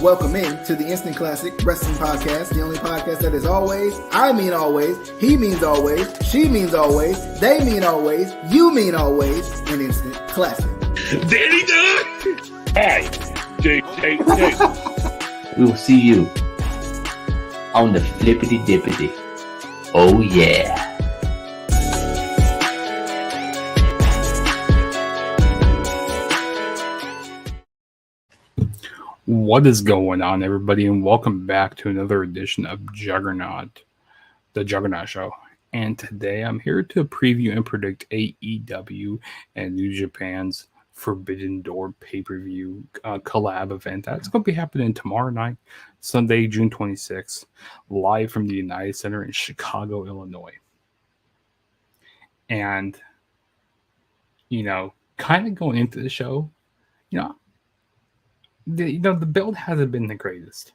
Welcome in to the Instant Classic Wrestling Podcast, the only podcast that is always, I mean always, he means always, she means always, they mean always, you mean always, an instant classic. Danny Dunn! Hi, JJJ. We will see you on the flippity dippity. Oh yeah. What is going on, everybody, and welcome back to another edition of Juggernaut, the Juggernaut Show. And today I'm here to preview and predict AEW and New Japan's Forbidden Door pay-per-view collab event. That's going to be happening tomorrow night, Sunday, June 26th, live from the United Center in Chicago, Illinois. And, kind of going into the show, the build hasn't been the greatest,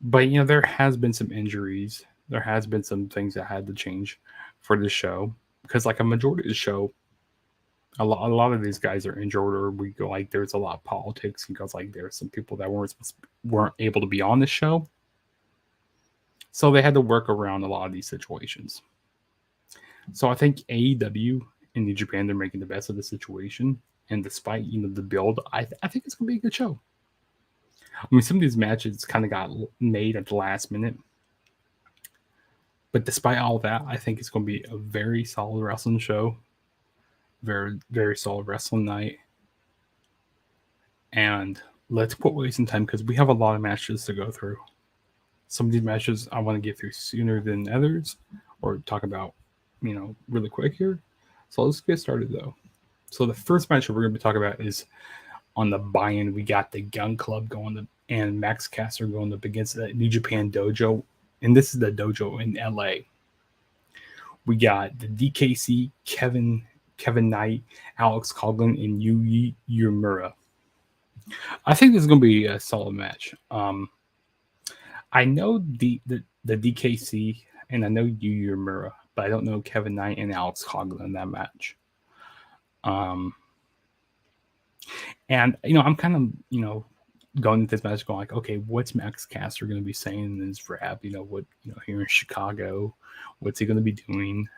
but there has been some injuries. There has been some things that had to change for the show because, like, a majority of the show, a lot of these guys are injured, or there's a lot of politics because there's some people that weren't able to be on the show, so they had to work around a lot of these situations. So I think AEW and New Japan, they're making the best of the situation. And despite, the build, I think it's going to be a good show. I mean, some of these matches kind of got made at the last minute. But despite all that, I think it's going to be a very solid wrestling show. Very, very solid wrestling night. And let's quit wasting time because we have a lot of matches to go through. Some of these matches I want to get through sooner than others, or talk about, really quick here. So let's get started, though. So the first match we're going to be talking about is on the buy-in. We got the Gun Club and Max Caster going up against the New Japan Dojo. And this is the dojo in LA. We got the DKC, Kevin Knight, Alex Coughlin, and Yuji Uemura. I think this is going to be a solid match. I know the DKC and I know Yuji Uemura, but I don't know Kevin Knight and Alex Coughlin in that match. And I'm kind of going into this match going okay, what's Max Caster going to be saying in his rap? What here in Chicago, what's he going to be doing?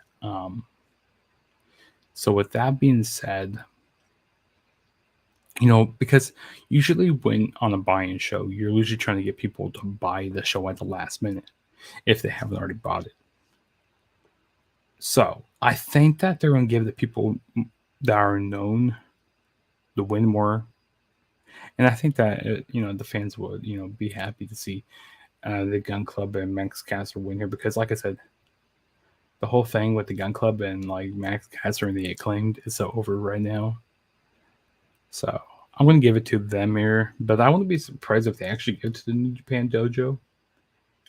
So with that being said, because usually when on a buy-in show, you're usually trying to get people to buy the show at the last minute if they haven't already bought it. So I think that they're going to give the people that are known the win more, and I think that the fans would be happy to see the Gun Club and Max Caster win here, because like I said, the whole thing with the Gun Club and Max Caster and the Acclaimed is so over right now. So I'm going to give it to them here, but I wouldn't be surprised if they actually give it to the New Japan Dojo.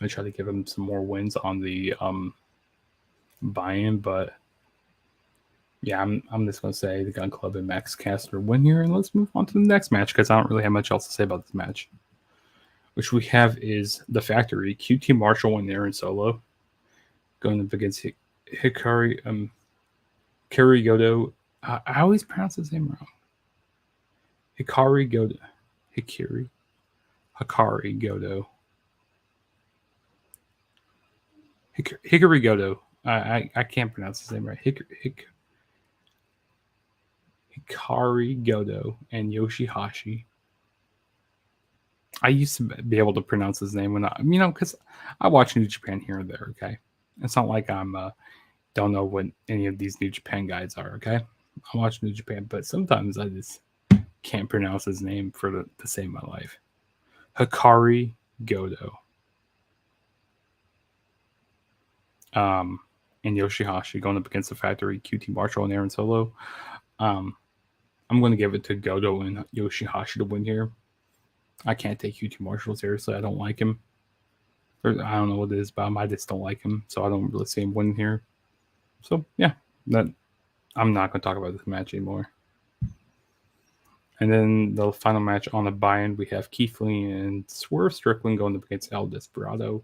I try to give them some more wins on the buy-in, but yeah, I'm just going to say the Gun Club and Max Caster win here, and let's move on to the next match because I don't really have much else to say about this match. Which we have is the Factory, QT Marshall and Aaron Solo going up against Hikari Goto. I always pronounce his name wrong. Hikari Goto. Hikari Goto. I can't pronounce his name right. Hikari Goto and Yoshihashi. I used to be able to pronounce his name when because I watch New Japan here and there. Okay, it's not like I'm don't know what any of these New Japan guys are. Okay, I watch New Japan, but sometimes I just can't pronounce his name for to save my life. Hikari Goto. And Yoshihashi going up against the Factory, QT Marshall and Aaron Solo. I'm going to give it to Goto and Yoshihashi to win here. I can't take QT Marshall seriously. I don't like him. I don't know what it is about him. I just don't like him, so I don't really see him winning here. So yeah, I'm not going to talk about this match anymore. And then the final match on the buy-in, we have Keith Lee and Swerve Strickland going up against El Desperado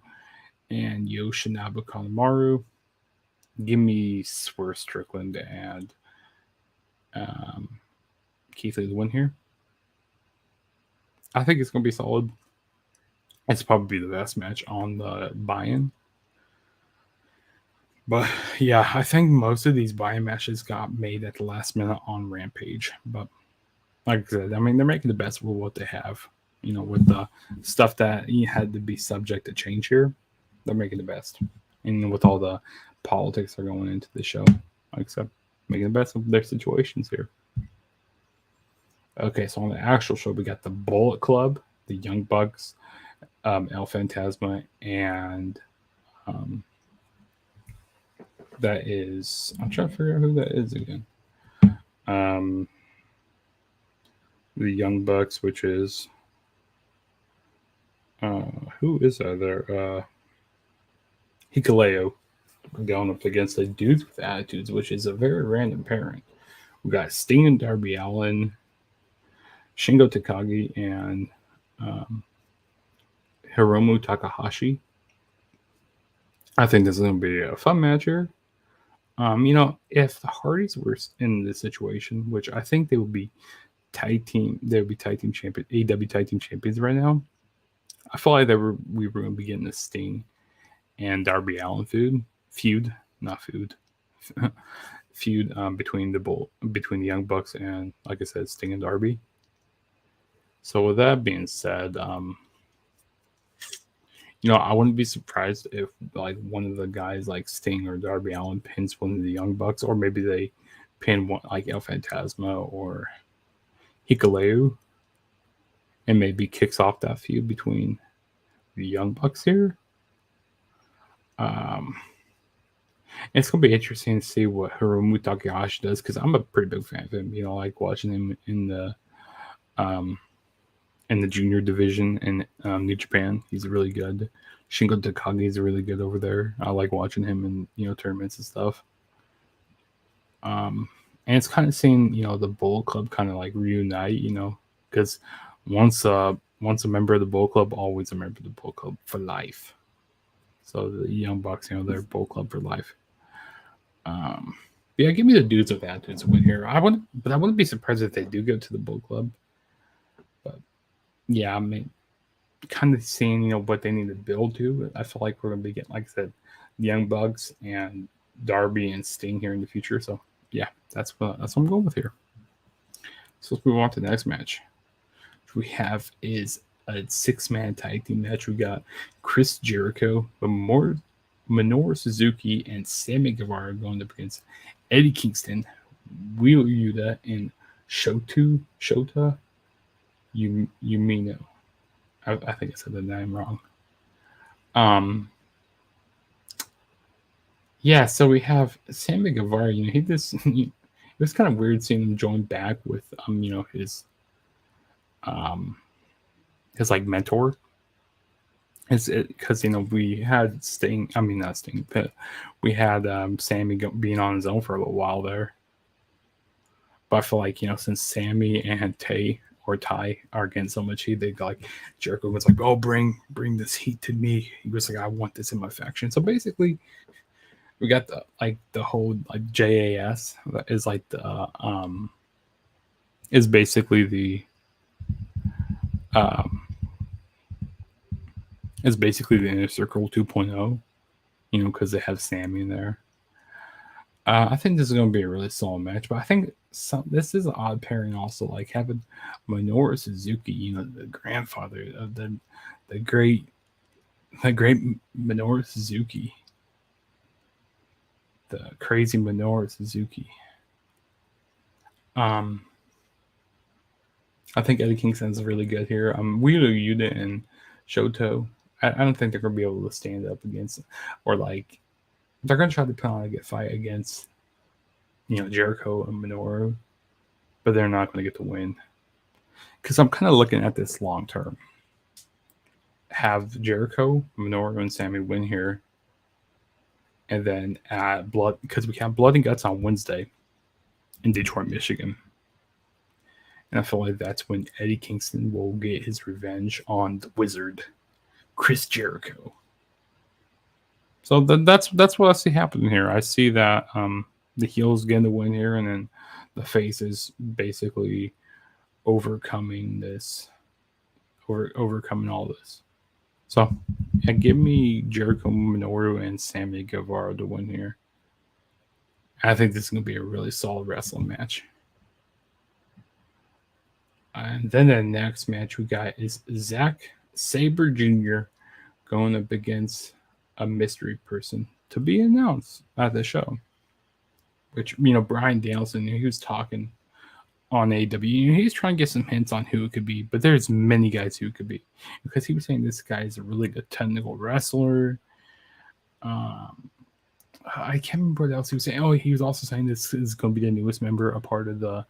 and Yoshinobu Kanemaru. Give me Swerve Strickland and Keith Lee to win here. I think it's going to be solid. It's probably the best match on the buy-in. But yeah, I think most of these buy-in matches got made at the last minute on Rampage. But like I said, I mean, they're making the best with what they have. You know, with the stuff that had to be subject to change here, they're making the best. And with all the politics that are going into the show, like I said, making the best of their situations here. Okay, so on the actual show, we got the Bullet Club, the Young Bucks, El Fantasma, and that is, I'm trying to figure out who that is again. The Young Bucks, which is who is that there? Hikuleo going up against the Dudes with Attitudes, which is a very random pairing. We got Sting and Darby Allin, Shingo Takagi, and Hiromu Takahashi. I think this is going to be a fun match here. You know, if the Hardys were in this situation, which I think they would be tag team champion, AEW tag team champions right now. I feel like we were going to be getting the Sting and Darby Allin feud between the Young Bucks and, like I said, Sting and Darby. So with that being said, you know, I wouldn't be surprised if like one of the guys like Sting or Darby Allin pins one of the Young Bucks, or maybe they pin one like El Fantasma or Hikuleo, and maybe kicks off that feud between the Young Bucks here. It's gonna be interesting to see what Hiromu Takahashi does, because I'm a pretty big fan of him. You know, like watching him in the junior division in New Japan. He's really good. Shingo Takagi is really good over there. I like watching him in, you know, tournaments and stuff. And it's kind of seeing, you know, the Bullet Club kind of like reunite, you know, because once a member of the Bullet Club, always a member of the Bullet Club for life. So the Young Bucks, you know, they're Bullet Club for life. Yeah, give me the Dudes with Attitudes win here. I wouldn't be surprised if they do go to the Bullet Club. But yeah, I mean, kind of seeing, you know, what they need to build to. I feel like we're gonna be getting, like I said, the Young Bucks and Darby and Sting here in the future. So yeah, that's what I'm going with here. So let's move on to the next match. Which we have is a 6-man tag team match. We got Chris Jericho, Minoru Suzuki, and Sammy Guevara going up against Eddie Kingston, Wheeler Yuta, and Shota Umino. I think I said the name wrong. Yeah, so we have Sammy Guevara. You know, it was kind of weird seeing him join back with you know, his like mentor. Is it because, you know, we had Sting? I mean, not Sting, but we had Sammy being on his own for a little while there. But I feel like, you know, since Sammy and Ty are getting so much heat, they like Jericho was like, "Oh, bring this heat to me." He was like, "I want this in my faction." So basically, we got the whole like JAS is like the is basically the Inner Circle 2.0, you know, because they have Sammy in there. I think this is going to be a really solid match, but I think this is an odd pairing also, like having Minoru Suzuki, you know, the grandfather of the great Minoru Suzuki, the crazy Minoru Suzuki. I think Eddie Kingston's really good here. Wheeler Yuta and Shoto, I don't think they're going to be able to stand up against, or like, they're going to try to put on a good fight against, you know, Jericho and Minoru, but they're not going to get the win. Because I'm kind of looking at this long term. Have Jericho, Minoru, and Sammy win here, and then add Blood, because we have Blood and Guts on Wednesday in Detroit, Michigan. And I feel like that's when Eddie Kingston will get his revenge on the Wizard, Chris Jericho. So that's what I see happening here. I see that the heel's getting the win here, and then the face is basically overcoming this overcoming all this. So, yeah, give me Jericho, Minoru, and Sammy Guevara to win here. I think this is going to be a really solid wrestling match. And then the next match we got is Zack Sabre Jr. going up against a mystery person to be announced at the show. Which, Bryan Danielson, he was talking on AEW. He's trying to get some hints on who it could be, but there's many guys who it could be, because he was saying this guy is a really good technical wrestler. I can't remember what else he was saying. Oh, he was also saying this is going to be the newest member, a part of the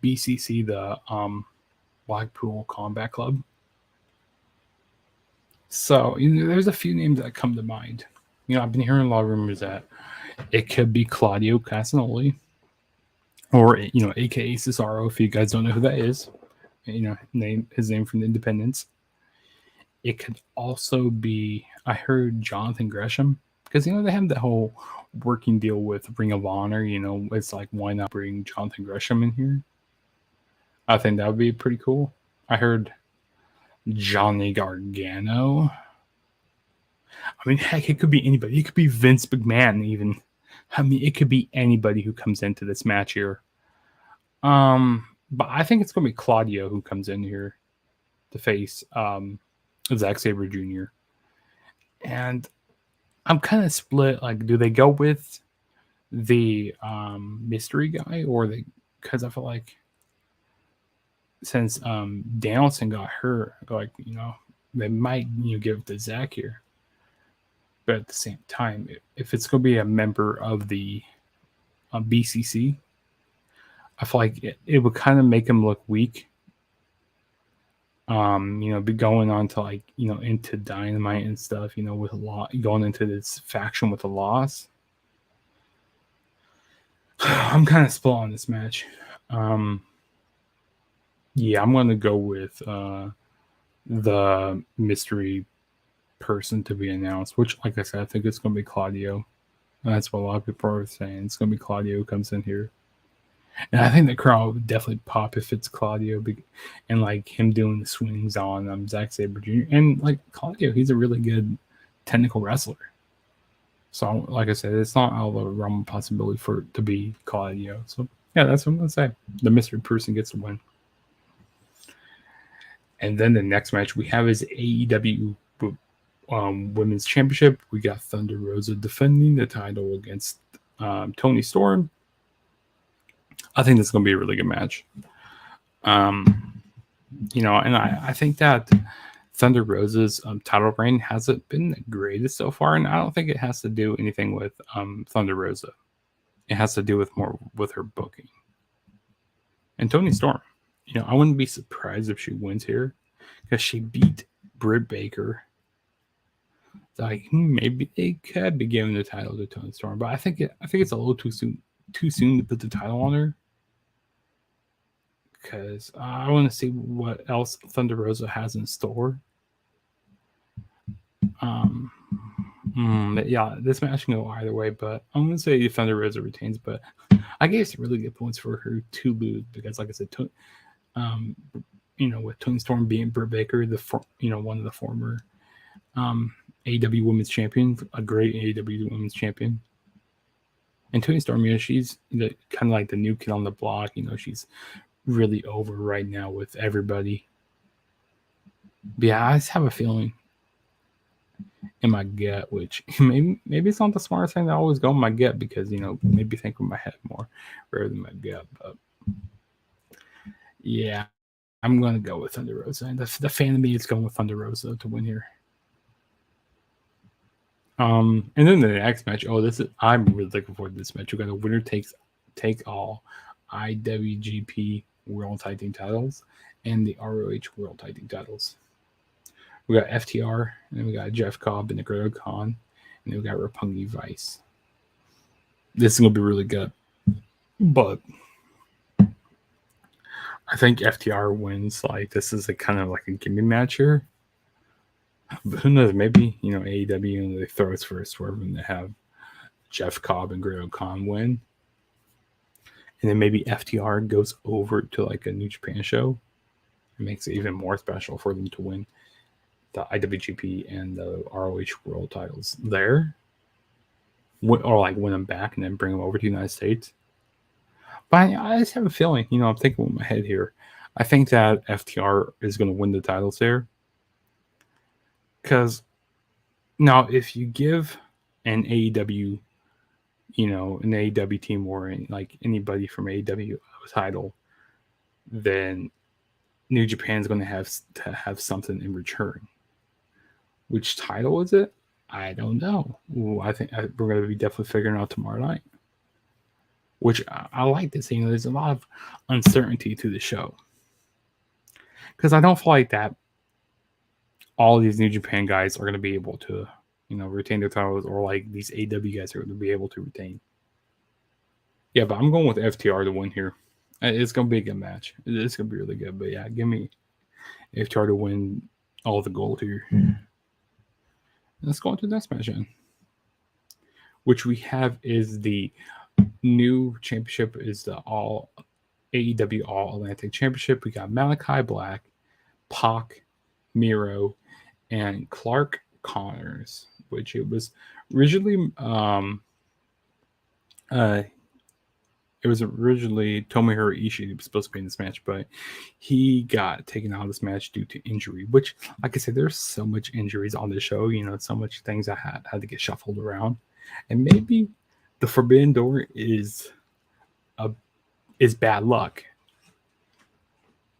BCC, the Blackpool Combat Club. So there's a few names that come to mind. I've been hearing a lot of rumors that it could be Claudio Castagnoli, or aka Cesaro, if you guys don't know who that is. His name from the Independents. It could also be, I heard, Jonathan Gresham, because they have that whole working deal with Ring of Honor. It's like, why not bring Jonathan Gresham in here? I think that would be pretty cool. I heard Johnny Gargano. I mean, heck, it could be anybody. It could be Vince McMahon, even. I mean, it could be anybody who comes into this match here. But I think it's going to be Claudio who comes in here to face Zack Sabre Jr. And I'm kind of split. Like, do they go with the mystery guy, or because I feel like since Danielson got hurt, like, they might give it to Zack here. But at the same time, if it's going to be a member of the BCC, I feel like it would kind of make him look weak. Be going on to, like, into Dynamite and stuff, with a lot going into this faction with a loss. I'm kind of split on this match. Yeah, I'm going to go with the mystery person to be announced, which, like I said, I think it's going to be Claudio. That's what a lot of people are saying. It's going to be Claudio who comes in here. And I think the crowd would definitely pop if it's Claudio, and like him doing the swings on Zack Sabre Jr. And like Claudio, he's a really good technical wrestler. So, like I said, it's not out of the realm of possibility for it to be Claudio. So, yeah, that's what I'm going to say. The mystery person gets to win. And then the next match we have is AEW Women's Championship. We got Thunder Rosa defending the title against Toni Storm. I think this is going to be a really good match. And I think that Thunder Rosa's title reign hasn't been the greatest so far, and I don't think it has to do anything with Thunder Rosa. It has to do with more with her booking. And Toni Storm, I wouldn't be surprised if she wins here, because she beat Britt Baker. Like, maybe they could be giving the title to Toni Storm, but I think it's a little too soon to put the title on her, because I want to see what else Thunder Rosa has in store. Yeah, this match can go either way, but I'm going to say Thunder Rosa retains, but I guess really good points for her to lose, because, like I said, with Toni Storm being Britt Baker, one of the former AEW Women's Champion, a great AEW Women's Champion. And Toni Storm, she's kind of like the new kid on the block. She's really over right now with everybody. But yeah, I just have a feeling in my gut, which maybe it's not the smartest thing to always go in my gut, because, maybe think with my head more rather than my gut. But yeah, I'm going to go with Thunder Rosa. And the fan of me is going with Thunder Rosa to win here. And then the next match. I'm really looking forward to this match. We got a winner take all IWGP World Tag Team titles and the ROH World Tag Team titles. We got FTR, and then we got Jeff Cobb and Gregory Khan, and then we got Roppongi Vice. This is gonna be really good, but I think FTR wins. Like, this is kind of like a gimme match here. But who knows? Maybe, AEW, they throw its first swerve and they have Jeff Cobb and Gregory Khan win. And then maybe FTR goes over to like a New Japan show It makes it even more special for them to win the IWGP and the ROH World titles there, or like win them back and then bring them over to the United States. But I just have a feeling, I'm thinking with my head here. I think that FTR is going to win the titles there. Because now, if you give an AEW, an AEW team or like anybody from AEW a title, then New Japan's going to have something in return. Which title is it? I don't know. I think we're going to be definitely figuring out tomorrow night. Which I like this. There's a lot of uncertainty to the show. Because I don't feel like that all these New Japan guys are going to be able to, retain their titles, or like these AEW guys are going to be able to retain. Yeah, but I'm going with FTR to win here. It's going to be a good match. It's going to be really good. But yeah, give me FTR to win all the gold here. Let's go on to the next match then. Which we have is the new championship, is the AEW All Atlantic Championship. We got Malachi Black, Pac, Miro, and Clark Connors, which it was originally Tomohiro Ishii was supposed to be in this match, but he got taken out of this match due to injury, which, like I said, there's so much injuries on this show, so much things that had to get shuffled around. And maybe the Forbidden Door is bad luck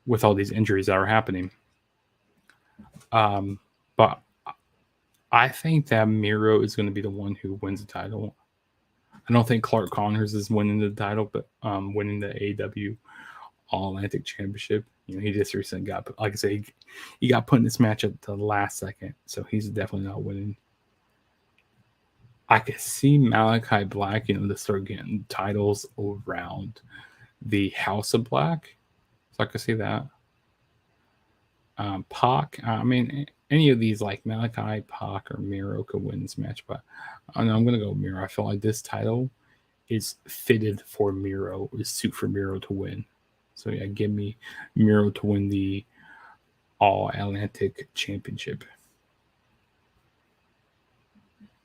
with all these injuries that are happening. But I think that Miro is going to be the one who wins the title. I don't think Clark Connors is winning the title, but winning the AEW All Atlantic Championship. He just recently got, like I say, he got put in this match at the last second, so he's definitely not winning. I could see Malachi Black, to start getting titles around the House of Black, so I could see that. Pac, any of these like Malachi, Pac, or Miro could win this match, but I'm going to go with Miro. I feel like this title is fitted for Miro, is suit for Miro to win. So yeah, give me Miro to win the All Atlantic Championship.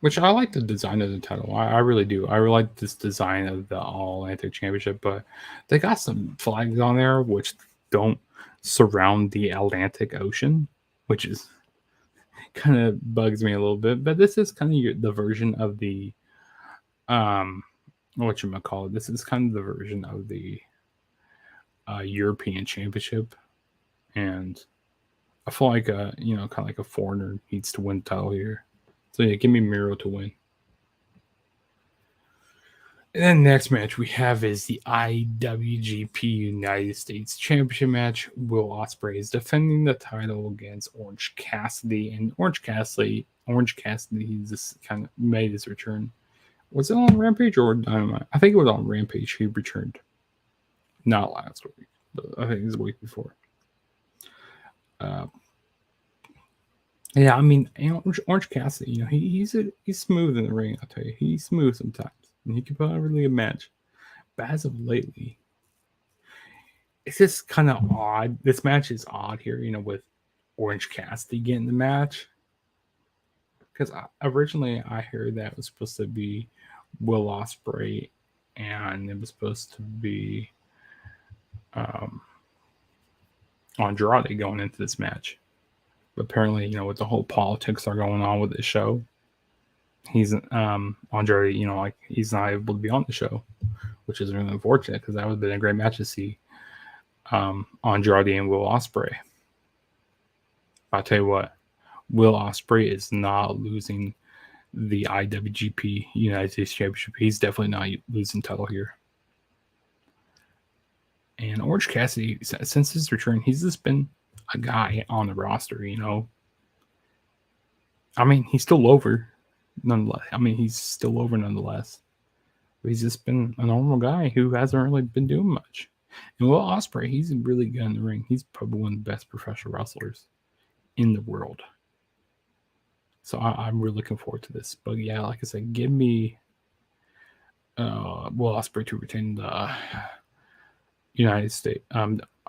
Which I like the design of the title. I really do. I really like this design of the All Atlantic Championship, but they got some flags on there which don't surround the Atlantic Ocean, which is kind of bugs me a little bit. But this is kind of the version of the whatchamacallit. This is kind of the version of the European Championship, and I feel like kind of like a foreigner needs to win the title here. So yeah, give me Miro to win. And then the next match we have is the IWGP United States Championship match. Will Ospreay is defending the title against Orange Cassidy, and Orange Cassidy just kind of made his return. Was it on Rampage or Dynamite? I think it was on Rampage. He returned, not last week, but I think it was the week before. Yeah, Orange Cassidy, he's smooth in the ring. I'll tell you, he's smooth sometimes, and he can put on a really good match. But as of lately, it's just kind of odd. This match is odd here, with Orange Cassidy getting the match, because originally I heard that it was supposed to be Will Ospreay, and it was supposed to be Andrade going into this match. But apparently, with the whole politics that are going on with the show, he's Andrade, he's not able to be on the show, which is really unfortunate, because that would have been a great match to see Andrade and Will Ospreay. I'll tell you what, Will Ospreay is not losing the IWGP United States Championship. He's definitely not losing title here. And Orange Cassidy, since his return, he's just been a guy on the roster, he's still over nonetheless. But he's just been a normal guy who hasn't really been doing much. And Will Ospreay, he's really good in the ring. He's probably one of the best professional wrestlers in the world. So I'm really looking forward to this. But yeah, like I said, give me Will Ospreay to retain the United States,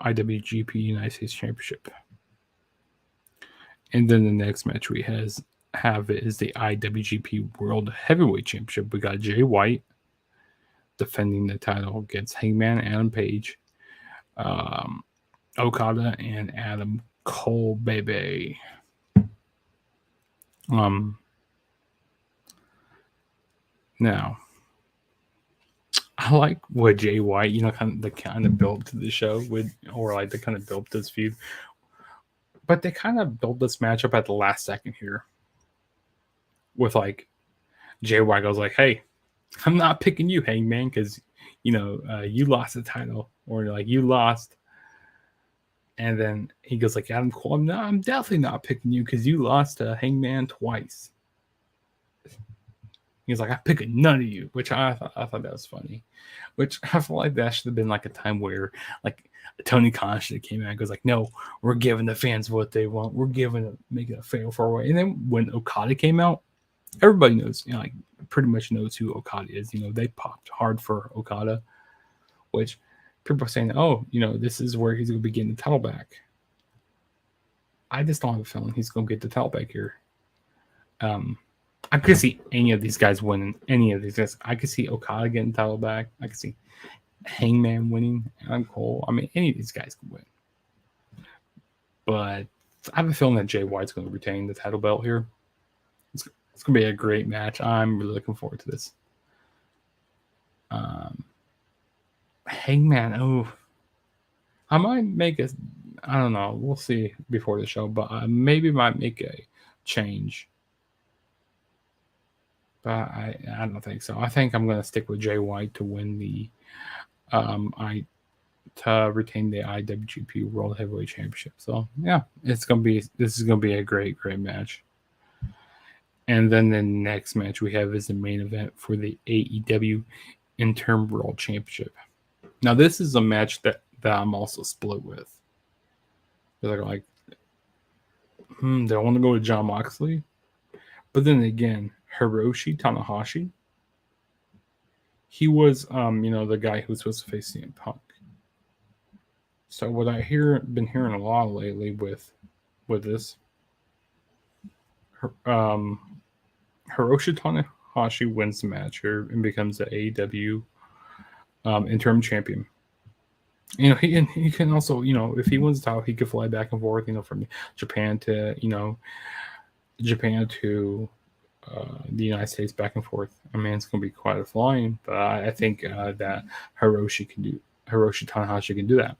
IWGP United States Championship. And then the next match we have is the IWGP World Heavyweight Championship. We got Jay White defending the title against Hangman Adam Page, Okada, and Adam Cole, baby. Now, I like what Jay White, the kind of build to the show or like the kind of build this feud. But they kind of built this matchup at the last second here. With like Jay White goes like, "Hey, I'm not picking you, Hangman, because you lost the title, or like you lost." And then he goes like, "Adam Cole, I'm definitely not picking you because you lost to Hangman twice." He's like, "I'm picking none of you," which I thought that was funny. Which I feel like that should have been like a time where like Tony Khan should have came out and goes like, "No, we're giving the fans what they want. We're making a fair four-way." And then when Okada came out, everybody knows, like pretty much knows who Okada is. They popped hard for Okada, which people are saying, "Oh, this is where he's going to be getting the title back." I just don't have a feeling he's going to get the title back here. I could see any of these guys winning. Any of these guys. I could see Okada getting the title back. I could see Hangman winning. Adam Cole. I mean, any of these guys could win. But I have a feeling that Jay White's going to retain the title belt here. It's going to be a great match. I'm really looking forward to this. Hangman. Oh, I might make a. I don't know. We'll see before the show, but I maybe might make a change. But I don't think so. I think I'm going to stick with Jay White to win to retain the IWGP World Heavyweight Championship. So yeah, this is going to be a great match. And then the next match we have is the main event for the AEW Interim World Championship. Now this is a match that I'm also split with. They're like, they want to go with Jon Moxley, but then again, Hiroshi Tanahashi. He was, the guy who was supposed to face CM Punk. So what been hearing a lot lately with this, Hiroshi Tanahashi wins the match here and becomes the AEW interim champion. He can also, if he wins the title, he could fly back and forth, from Japan to the United States, back and forth. I mean, it's going to be quite a flying, but I think that Hiroshi Tanahashi can do that.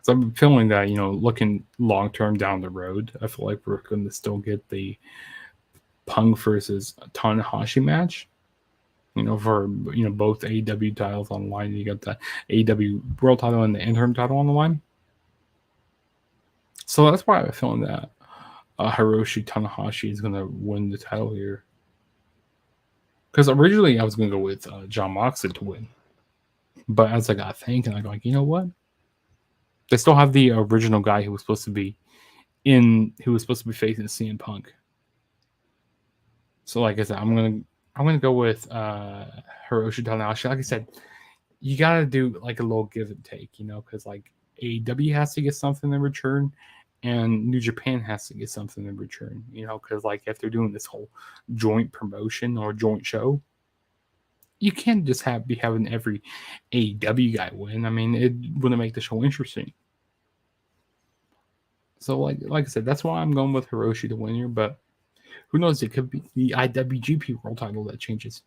So I'm feeling that, looking long term down the road, I feel like we're going to still get the Punk versus Tanahashi match. For both AEW titles on the line. You got the AEW World title and the interim title on the line. So that's why I have a feeling that Hiroshi Tanahashi is going to win the title here. Because originally I was going to go with Jon Moxley to win. But as I got thinking, I go like, you know what? They still have the original guy who was supposed to be facing CM Punk. So like I said, I'm gonna go with Hiroshi Tanahashi. Like I said, you gotta do like a little give and take, because like AEW has to get something in return, and New Japan has to get something in return, because like if they're doing this whole joint promotion or joint show, you can't just be having every AEW guy win. I mean, it wouldn't make the show interesting. So like I said, that's why I'm going with Hiroshi to win here, but who knows? It could be the IWGP World title that changes.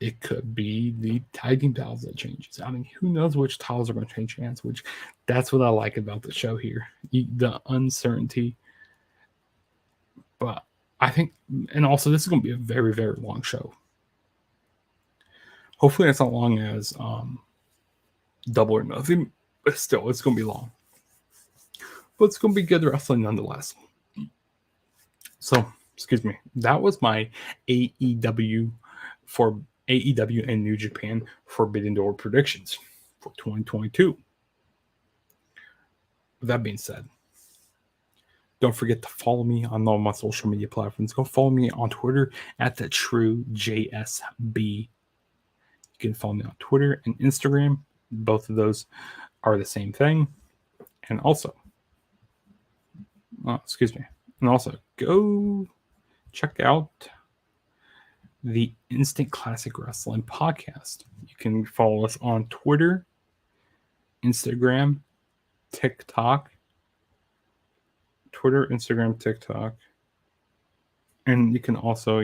It could be the tag team titles that changes. I mean, who knows which titles are going to change hands? Which that's what I like about the show here, the uncertainty. But I think, and also this is going to be a very, very long show. Hopefully, it's not long as Double or Nothing, but still, it's going to be long. But it's going to be good wrestling nonetheless. So, excuse me. That was my AEW and New Japan Forbidden Door predictions for 2022. With that being said, don't forget to follow me on all my social media platforms. Go follow me on Twitter at @TrueJSB. You can follow me on Twitter and Instagram, Both of those are the same thing. And also, and also go check out the Instant Classic Wrestling podcast. You can follow us on Twitter, Instagram, TikTok. And you can also,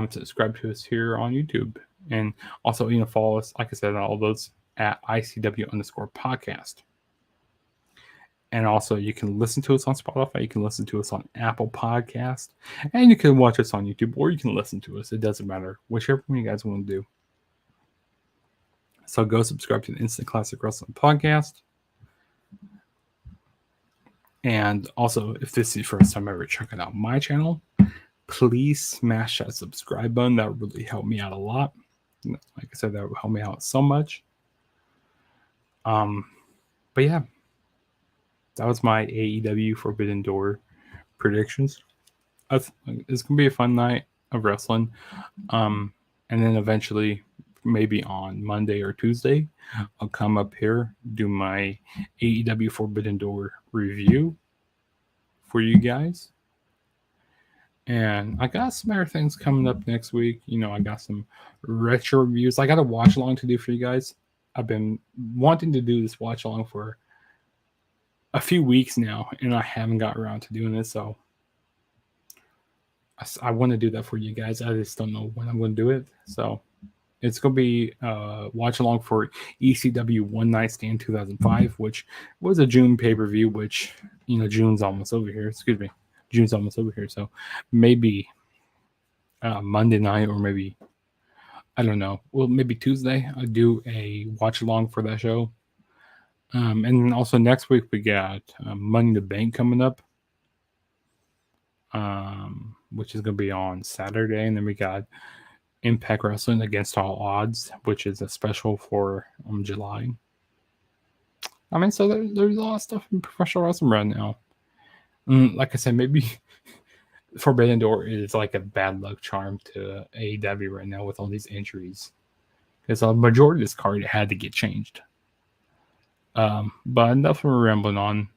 subscribe to us here on YouTube. And also, follow us, like I said, on all those at ICW_podcast. And also, you can listen to us on Spotify. You can listen to us on Apple Podcast. And you can watch us on YouTube, or you can listen to us. It doesn't matter. Whichever one you guys want to do. So go subscribe to the Instant Classic Wrestling Podcast. And also, if this is your first time ever checking out my channel, please smash that subscribe button. That would really help me out a lot. Like I said, that would help me out so much. But yeah. That was my AEW Forbidden Door predictions. It's going to be a fun night of wrestling. And then eventually, maybe on Monday or Tuesday, I'll come up here, do my AEW Forbidden Door review for you guys. And I got some other things coming up next week. I got some retro reviews. I got a watch along to do for you guys. I've been wanting to do this watch along for a few weeks now, and I haven't got around to doing it, so I want to do that for you guys. I just don't know when I'm going to do it. So it's going to be watch along for ECW One Night Stand 2005, which was a June pay-per-view, which, June's almost over here. So maybe Monday night, or maybe, I don't know. Well, maybe Tuesday, I'll do a watch along for that show. And then also next week we got Money in the Bank coming up, which is going to be on Saturday. And then we got Impact Wrestling Against All Odds, which is a special for July. So there's a lot of stuff in professional wrestling right now. Like I said, maybe Forbidden Door is like a bad luck charm to AEW right now with all these injuries. Because a majority of this card had to get changed. But enough of rambling on.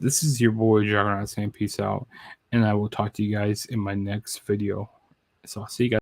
This is your boy Juggernaut saying peace out, and I will talk to you guys in my next video. So I'll see you guys.